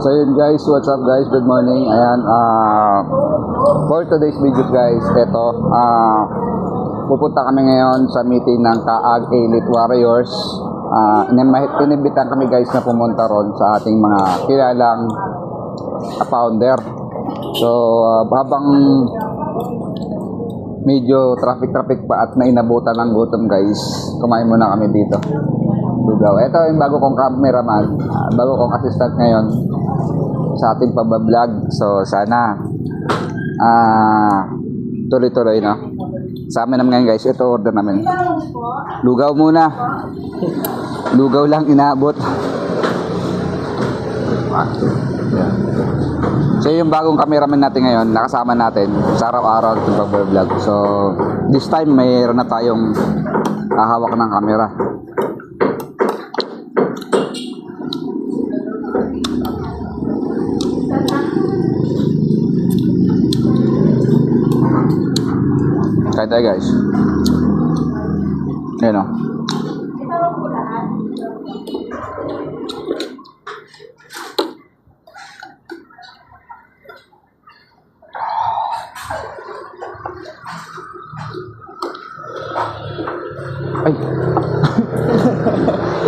So yun guys, what's up guys? Good morning. Ayan, for today's video guys, eto, pupunta kami ngayon sa meeting ng Kaag Elite Warriors. Inimbitan kami guys na pumunta ron sa ating mga kilalang founder. So habang medyo traffic pa at nainabutan ng gutom guys, kumain muna kami dito. Lugaw. Ito yung bago kong cameraman, bago kong assistant ngayon sa ating pagbablog. So sana tuloy-tuloy na. Sa amin naman ngayon guys, ito order namin. Lugaw muna. Lugaw lang inaabot. So yung bagong cameraman natin ngayon, nakasama natin sa araw-araw itong pag-vlog. So this time mayroon na tayong hawak ng camera. Kain tayo guys. Ayan o. Ay.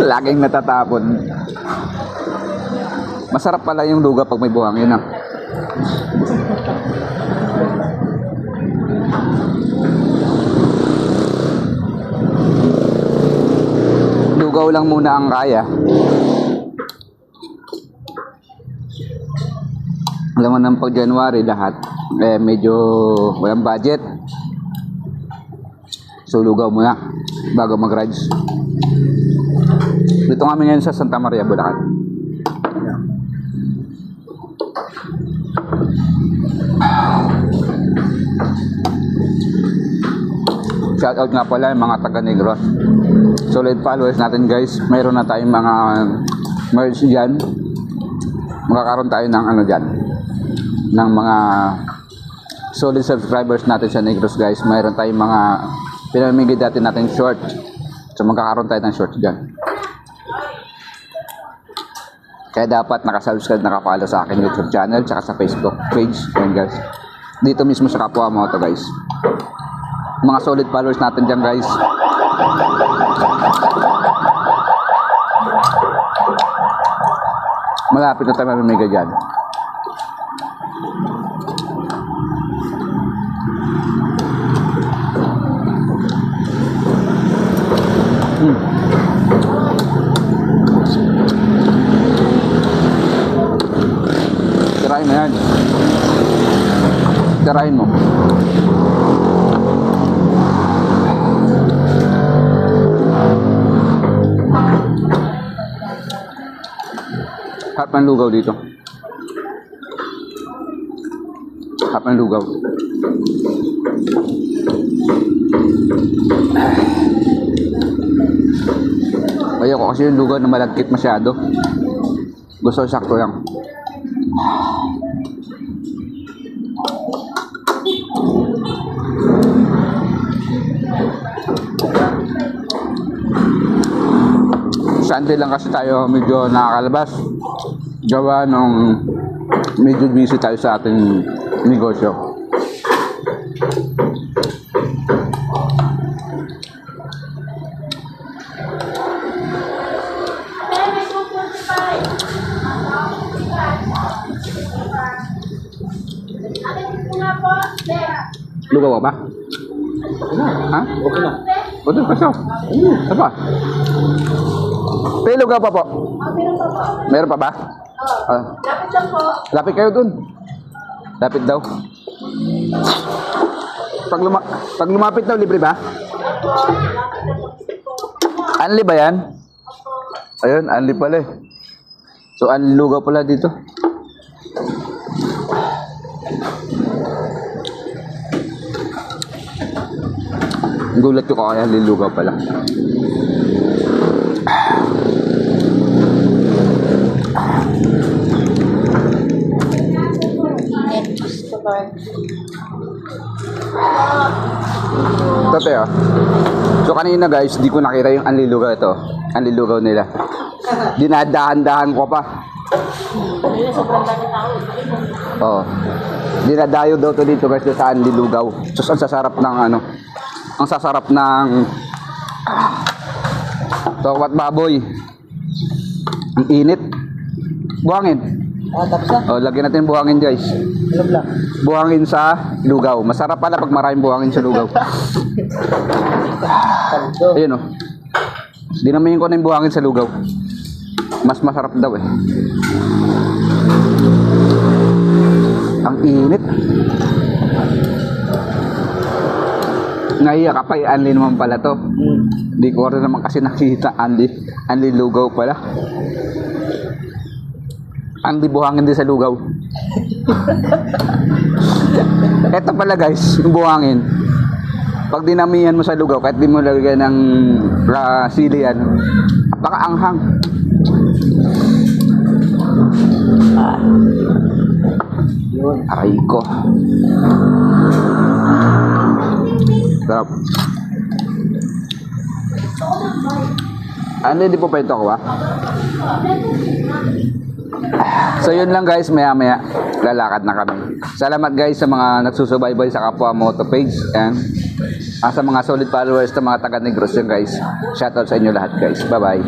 Laging natatapon. Masarap pala yung lugaw pag may buhang. Yun na. Lugaw lang muna ang kaya. Alam mo nang pag January lahat medyo walang budget. So lugaw muna bago mag-rides. Dito kami ngayon sa Santa Maria, Bulacan. Shout out nga pala yung mga taga Negros. Solid followers natin guys. Mayroon na tayong mga merch dyan. Magkakaroon tayo ng ano dyan, ng mga solid subscribers natin sa Negros guys. Mayroon tayong mga pinamigay dati natin short. So magkakaroon tayo ng short dyan. Kaya dapat nakasubscribe, nakapalo sa akin YouTube channel tsaka sa Facebook page. Ayan guys. Dito mismo sa Kapwa Moto guys. Mga solid followers natin dyan guys. Malapit na tayo mamimigay dyan. Tirahin mo yan. Tirahin mo. Harap ng lugaw dito. Harap ng lugaw. Ayoko kasi yung lugaw na malagkit masyado. Gusto ko sakto lang. Sunday lang kasi tayo medyo nakakalabas. Gawa nung medyo busy tayo sa ating negosyo. Lugaw ba? Ha? Okay na. Betul, pasok. Apa? May lugaw pa po? Meron pa po. Meron pa ba? Lapit lang po. Lapit kayo dun. Lapit daw. Pag lumapit daw, libre ba? Unli ba yan? Ayun, unli pala eh. So, unli lugaw pala dito. Gulat ko kaya lilugaw pala. Ito Ito tayo. So kanina guys, di ko nakita yung anlilugaw ito. Anlilugaw nila. Dinadahan-dahan ko pa. Oh. Dinadayo daw to dito guys sa anlilugaw. So ang sasarap ng ano. Ang sasarap ng tawat baboy. Ang init. Buhangin. Tapos na. Oh, lagyan natin buhangin guys. Ilog lang. Buhangin sa lugaw. Masarap pala pag maraming buhangin sa lugaw. Kaldo. Ayun oh. Dinamihin ko na yung buhangin sa lugaw. Mas masarap daw eh. Ang init. Nahiya ka pa, Anli naman pala to. Di ko rin naman kasi nakita Anli lugaw pala. Anli buhangin din sa lugaw. Eto pala guys, yung buhangin. Pag dinamihan mo sa lugaw, kahit di mo lagyan ng sili yan, napakaanghang. Yun. Aray ko. Sarap. Ano, hindi po pa ito ko ba? So yun lang guys, maya maya lalakad na kami. Salamat guys sa mga nagsusubaybay sa Kapwa Moto page and sa mga solid followers ng mga taga Negros yun guys. Shoutout sa inyo lahat guys. Bye bye.